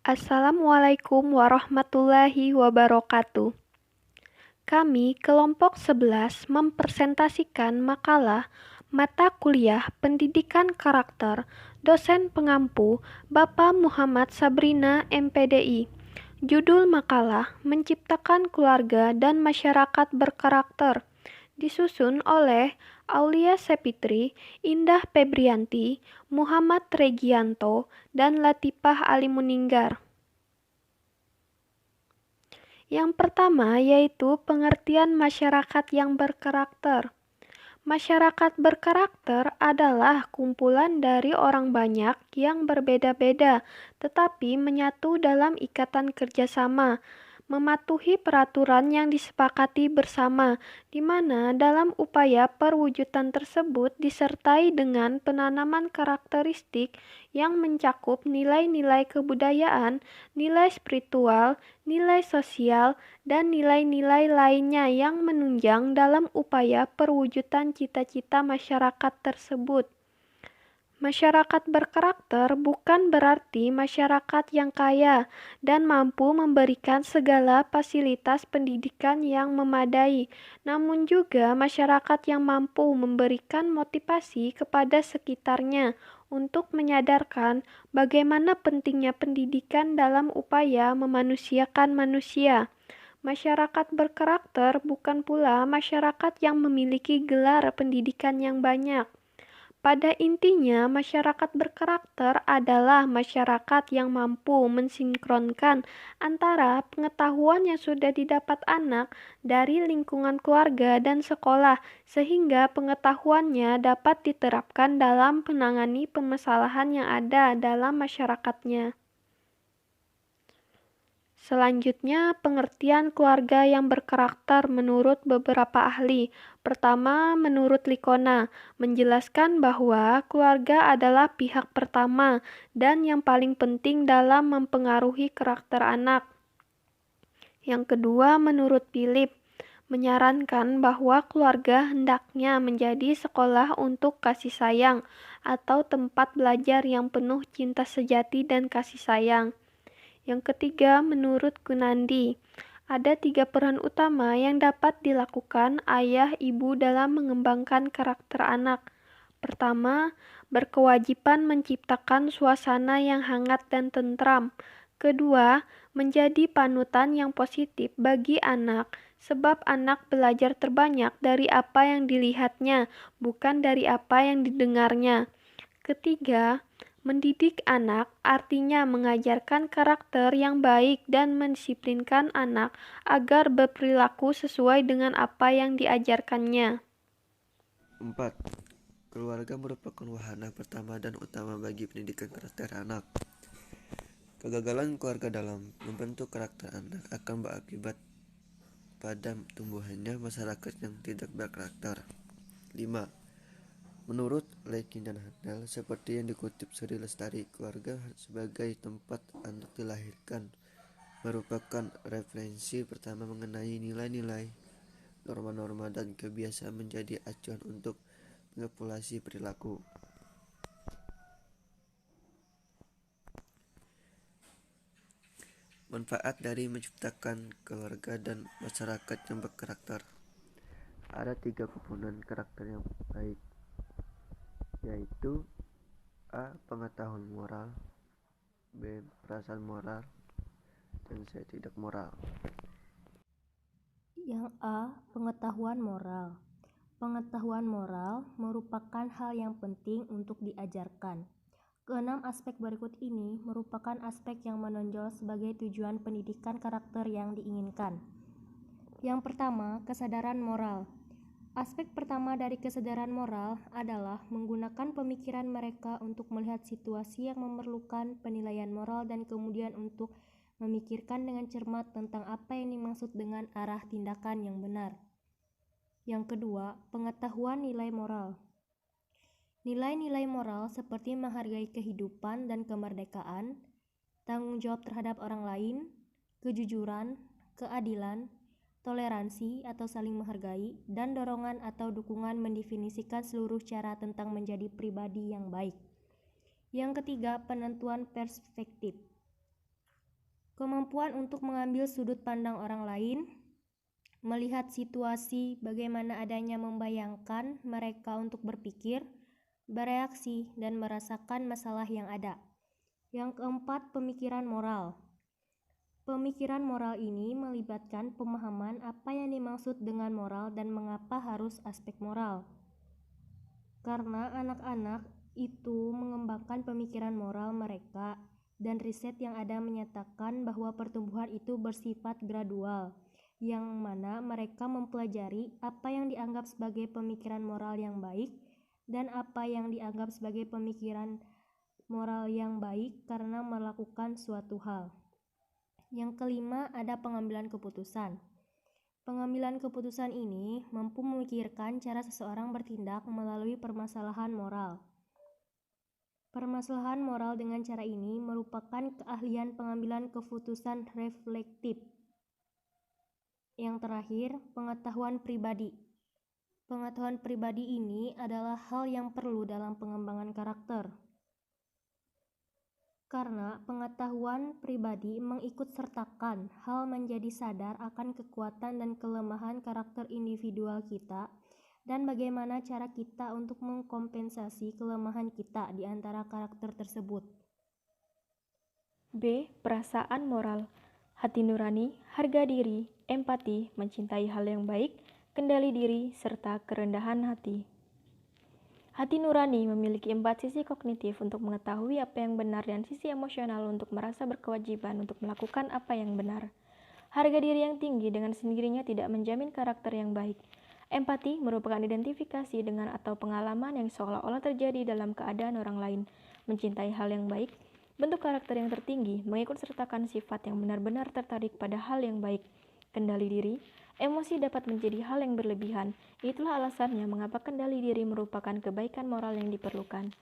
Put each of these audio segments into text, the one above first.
Assalamualaikum warahmatullahi wabarakatuh. Kami kelompok 11 mempresentasikan makalah mata kuliah Pendidikan Karakter dosen pengampu Bapak Muhammad Sabrina MPDI. Judul makalah Menciptakan Keluarga dan Masyarakat Berkarakter, disusun oleh Aulia Sepitri, Indah Febrianti, Muhammad Regianto, dan Latifah Alimuninggar. Yang pertama yaitu pengertian masyarakat yang berkarakter. Masyarakat berkarakter adalah kumpulan dari orang banyak yang berbeda-beda, tetapi menyatu dalam ikatan kerjasama, mematuhi peraturan yang disepakati bersama, di mana dalam upaya perwujudan tersebut disertai dengan penanaman karakteristik yang mencakup nilai-nilai kebudayaan, nilai spiritual, nilai sosial, dan nilai-nilai lainnya yang menunjang dalam upaya perwujudan cita-cita masyarakat tersebut. Masyarakat berkarakter bukan berarti masyarakat yang kaya dan mampu memberikan segala fasilitas pendidikan yang memadai, namun juga masyarakat yang mampu memberikan motivasi kepada sekitarnya untuk menyadarkan bagaimana pentingnya pendidikan dalam upaya memanusiakan manusia. Masyarakat berkarakter bukan pula masyarakat yang memiliki gelar pendidikan yang banyak. Pada intinya, masyarakat berkarakter adalah masyarakat yang mampu mensinkronkan antara pengetahuan yang sudah didapat anak dari lingkungan keluarga dan sekolah, sehingga pengetahuannya dapat diterapkan dalam menangani permasalahan yang ada dalam masyarakatnya. Selanjutnya, pengertian keluarga yang berkarakter menurut beberapa ahli. Pertama, menurut Likona, menjelaskan bahwa keluarga adalah pihak pertama dan yang paling penting dalam mempengaruhi karakter anak. Yang kedua, menurut Philip, menyarankan bahwa keluarga hendaknya menjadi sekolah untuk kasih sayang atau tempat belajar yang penuh cinta sejati dan kasih sayang. Yang ketiga, menurut Gunandi, ada 3 peran utama yang dapat dilakukan ayah ibu dalam mengembangkan karakter anak. Pertama, berkewajiban menciptakan suasana yang hangat dan tentram. Kedua, menjadi panutan yang positif bagi anak, sebab anak belajar terbanyak dari apa yang dilihatnya, bukan dari apa yang didengarnya. Ketiga, mendidik anak artinya mengajarkan karakter yang baik dan mendisiplinkan anak agar berperilaku sesuai dengan apa yang diajarkannya. 4. Keluarga merupakan wahana pertama dan utama bagi pendidikan karakter anak. Kegagalan keluarga dalam membentuk karakter anak akan berakibat pada tumbuhannya masyarakat yang tidak berkarakter. 5. Menurut Lekin dan Handel, seperti yang dikutip Sri Lestari, keluarga sebagai tempat anak dilahirkan merupakan referensi pertama mengenai nilai-nilai, norma-norma, dan kebiasaan menjadi acuan untuk manipulasi perilaku. Manfaat dari menciptakan keluarga dan masyarakat yang berkarakter. Ada 3 komponen karakter yang baik, yaitu A. Pengetahuan moral, B. Perasaan moral, dan C. Tidak moral. Yang A. Pengetahuan moral. Pengetahuan moral merupakan hal yang penting untuk diajarkan. Keenam aspek berikut ini merupakan aspek yang menonjol sebagai tujuan pendidikan karakter yang diinginkan. Yang pertama, kesadaran moral. Aspek pertama dari kesadaran moral adalah menggunakan pemikiran mereka untuk melihat situasi yang memerlukan penilaian moral dan kemudian untuk memikirkan dengan cermat tentang apa yang dimaksud dengan arah tindakan yang benar. Yang kedua, pengetahuan nilai moral. Nilai-nilai moral seperti menghargai kehidupan dan kemerdekaan, tanggung jawab terhadap orang lain, kejujuran, keadilan, toleransi atau saling menghargai, dan dorongan atau dukungan mendefinisikan seluruh cara tentang menjadi pribadi yang baik. Yang ketiga, penentuan perspektif. Kemampuan untuk mengambil sudut pandang orang lain, melihat situasi bagaimana adanya, membayangkan mereka untuk berpikir, bereaksi, dan merasakan masalah yang ada. Yang keempat, pemikiran moral. Pemikiran moral ini melibatkan pemahaman apa yang dimaksud dengan moral dan mengapa harus aspek moral. Karena anak-anak itu mengembangkan pemikiran moral mereka, dan riset yang ada menyatakan bahwa pertumbuhan itu bersifat gradual, yang mana mereka mempelajari apa yang dianggap sebagai pemikiran moral yang baik dan apa yang dianggap sebagai pemikiran moral yang baik karena melakukan suatu hal. Yang kelima, ada pengambilan keputusan. Pengambilan keputusan ini mampu memikirkan cara seseorang bertindak melalui permasalahan moral. Permasalahan moral dengan cara ini merupakan keahlian pengambilan keputusan reflektif. Yang terakhir, pengetahuan pribadi. Pengetahuan pribadi ini adalah hal yang perlu dalam pengembangan karakter. Karena pengetahuan pribadi mengikutsertakan hal menjadi sadar akan kekuatan dan kelemahan karakter individual kita dan bagaimana cara kita untuk mengkompensasi kelemahan kita di antara karakter tersebut. B. Perasaan moral. Hati nurani, harga diri, empati, mencintai hal yang baik, kendali diri, serta kerendahan hati. Hati nurani memiliki 4 sisi kognitif untuk mengetahui apa yang benar dan sisi emosional untuk merasa berkewajiban untuk melakukan apa yang benar. Harga diri yang tinggi dengan sendirinya tidak menjamin karakter yang baik. Empati merupakan identifikasi dengan atau pengalaman yang seolah-olah terjadi dalam keadaan orang lain. Mencintai hal yang baik, bentuk karakter yang tertinggi, mengikutsertakan sifat yang benar-benar tertarik pada hal yang baik. Kendali diri, emosi dapat menjadi hal yang berlebihan. Itulah alasannya mengapa kendali diri merupakan kebaikan moral yang diperlukan.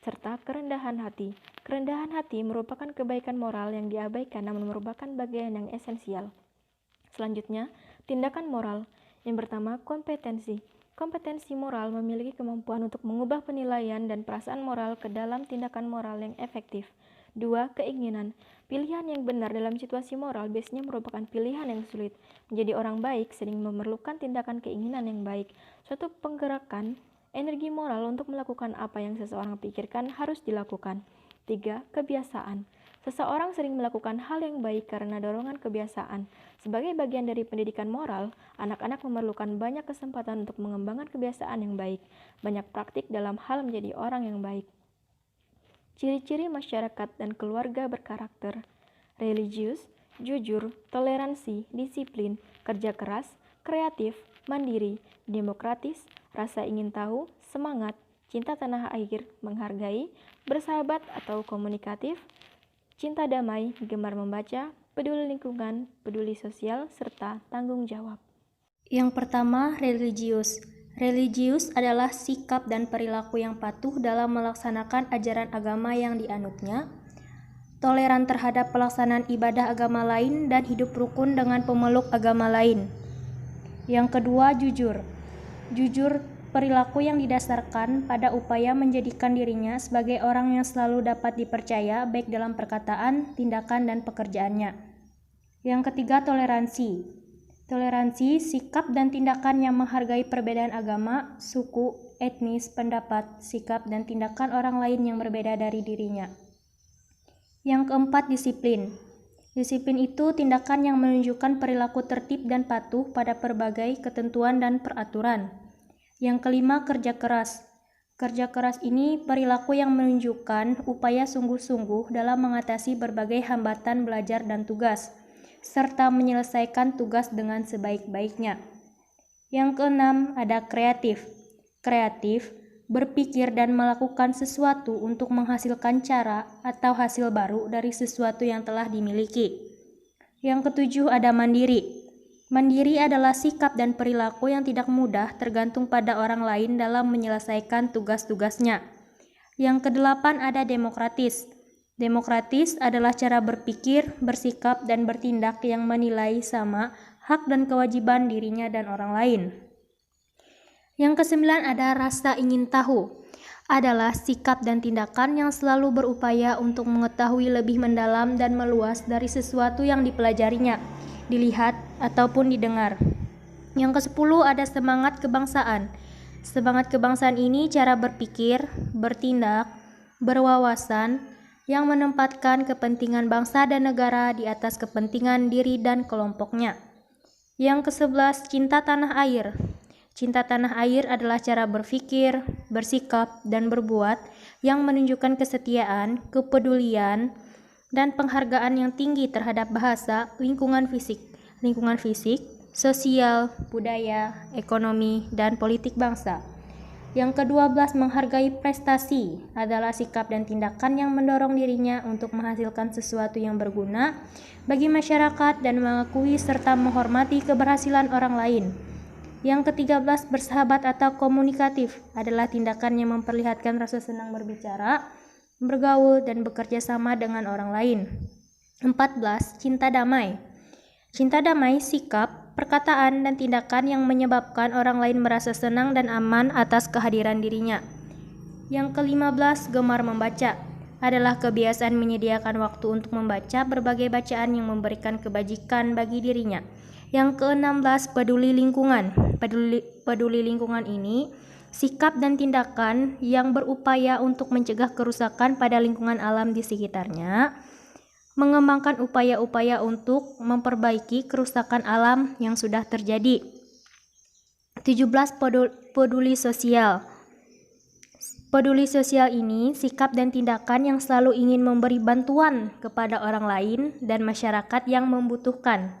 Serta kerendahan hati. Kerendahan hati merupakan kebaikan moral yang diabaikan namun merupakan bagian yang esensial. Selanjutnya, tindakan moral. Yang pertama, kompetensi. Kompetensi moral memiliki kemampuan untuk mengubah penilaian dan perasaan moral ke dalam tindakan moral yang efektif. 2. Keinginan. Pilihan yang benar dalam situasi moral biasanya merupakan pilihan yang sulit. Menjadi orang baik sering memerlukan tindakan keinginan yang baik. Suatu penggerakan energi moral untuk melakukan apa yang seseorang pikirkan harus dilakukan. 3. Kebiasaan. Seseorang sering melakukan hal yang baik karena dorongan kebiasaan. Sebagai bagian dari pendidikan moral, anak-anak memerlukan banyak kesempatan untuk mengembangkan kebiasaan yang baik, banyak praktik dalam hal menjadi orang yang baik. Ciri-ciri masyarakat dan keluarga berkarakter: religius, jujur, toleransi, disiplin, kerja keras, kreatif, mandiri, demokratis, rasa ingin tahu, semangat, cinta tanah air, menghargai, bersahabat atau komunikatif, cinta damai, gemar membaca, peduli lingkungan, peduli sosial, serta tanggung jawab. Yang pertama, religius. Religius adalah sikap dan perilaku yang patuh dalam melaksanakan ajaran agama yang dianutnya, toleran terhadap pelaksanaan ibadah agama lain, dan hidup rukun dengan pemeluk agama lain. Yang kedua, jujur. Jujur, perilaku yang didasarkan pada upaya menjadikan dirinya sebagai orang yang selalu dapat dipercaya baik dalam perkataan, tindakan, dan pekerjaannya. Yang ketiga, toleransi. Toleransi, sikap dan tindakan yang menghargai perbedaan agama, suku, etnis, pendapat, sikap, dan tindakan orang lain yang berbeda dari dirinya. Yang keempat, disiplin. Disiplin itu tindakan yang menunjukkan perilaku tertib dan patuh pada berbagai ketentuan dan peraturan. Yang kelima, kerja keras. Kerja keras ini perilaku yang menunjukkan upaya sungguh-sungguh dalam mengatasi berbagai hambatan belajar dan tugas, serta menyelesaikan tugas dengan sebaik-baiknya. Yang keenam, ada kreatif. Kreatif, berpikir dan melakukan sesuatu untuk menghasilkan cara atau hasil baru dari sesuatu yang telah dimiliki. Yang ketujuh, ada mandiri. Mandiri adalah sikap dan perilaku yang tidak mudah tergantung pada orang lain dalam menyelesaikan tugas-tugasnya. Yang kedelapan, ada demokratis. Demokratis adalah cara berpikir, bersikap, dan bertindak yang menilai sama hak dan kewajiban dirinya dan orang lain. Yang kesembilan, ada rasa ingin tahu. adalah sikap dan tindakan yang selalu berupaya untuk mengetahui lebih mendalam dan meluas dari sesuatu yang dipelajarinya, dilihat, ataupun didengar. Yang ke-10 ada semangat kebangsaan. Semangat kebangsaan ini cara berpikir, bertindak, berwawasan, yang menempatkan kepentingan bangsa dan negara di atas kepentingan diri dan kelompoknya. Yang ke-11 cinta tanah air. Cinta tanah air adalah cara berpikir, bersikap, dan berbuat yang menunjukkan kesetiaan, kepedulian, dan penghargaan yang tinggi terhadap bahasa, lingkungan fisik, sosial, budaya, ekonomi, dan politik bangsa. Yang ke-12 menghargai prestasi adalah sikap dan tindakan yang mendorong dirinya untuk menghasilkan sesuatu yang berguna bagi masyarakat dan mengakui serta menghormati keberhasilan orang lain. Yang ke-13 bersahabat atau komunikatif adalah tindakan yang memperlihatkan rasa senang berbicara, bergaul, dan bekerja sama dengan orang lain. 14 cinta damai. Cinta damai sikap, perkataan, dan tindakan yang menyebabkan orang lain merasa senang dan aman atas kehadiran dirinya. Yang ke-15 gemar membaca adalah kebiasaan menyediakan waktu untuk membaca berbagai bacaan yang memberikan kebajikan bagi dirinya. Yang ke-16 peduli lingkungan. Peduli lingkungan ini sikap dan tindakan yang berupaya untuk mencegah kerusakan pada lingkungan alam di sekitarnya, mengembangkan upaya-upaya untuk memperbaiki kerusakan alam yang sudah terjadi. 17 peduli sosial. Peduli sosial ini sikap dan tindakan yang selalu ingin memberi bantuan kepada orang lain dan masyarakat yang membutuhkan.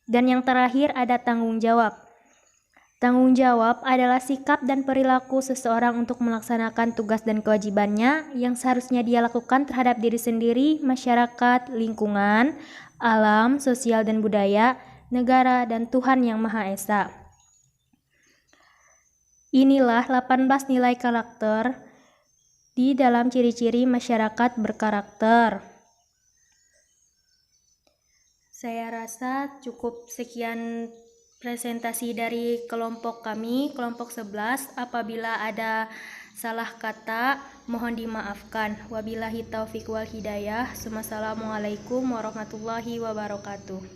Dan yang terakhir ada tanggung jawab. Tanggung jawab adalah sikap dan perilaku seseorang untuk melaksanakan tugas dan kewajibannya yang seharusnya dia lakukan terhadap diri sendiri, masyarakat, lingkungan, alam, sosial dan budaya, negara, dan Tuhan Yang Maha Esa. Inilah 18 nilai karakter di dalam ciri-ciri masyarakat berkarakter. Saya rasa cukup sekian presentasi dari kelompok kami, kelompok 11. Apabila ada salah kata, mohon dimaafkan. Wabillahi taufiq wal hidayah. Wassalamualaikum warahmatullahi wabarakatuh.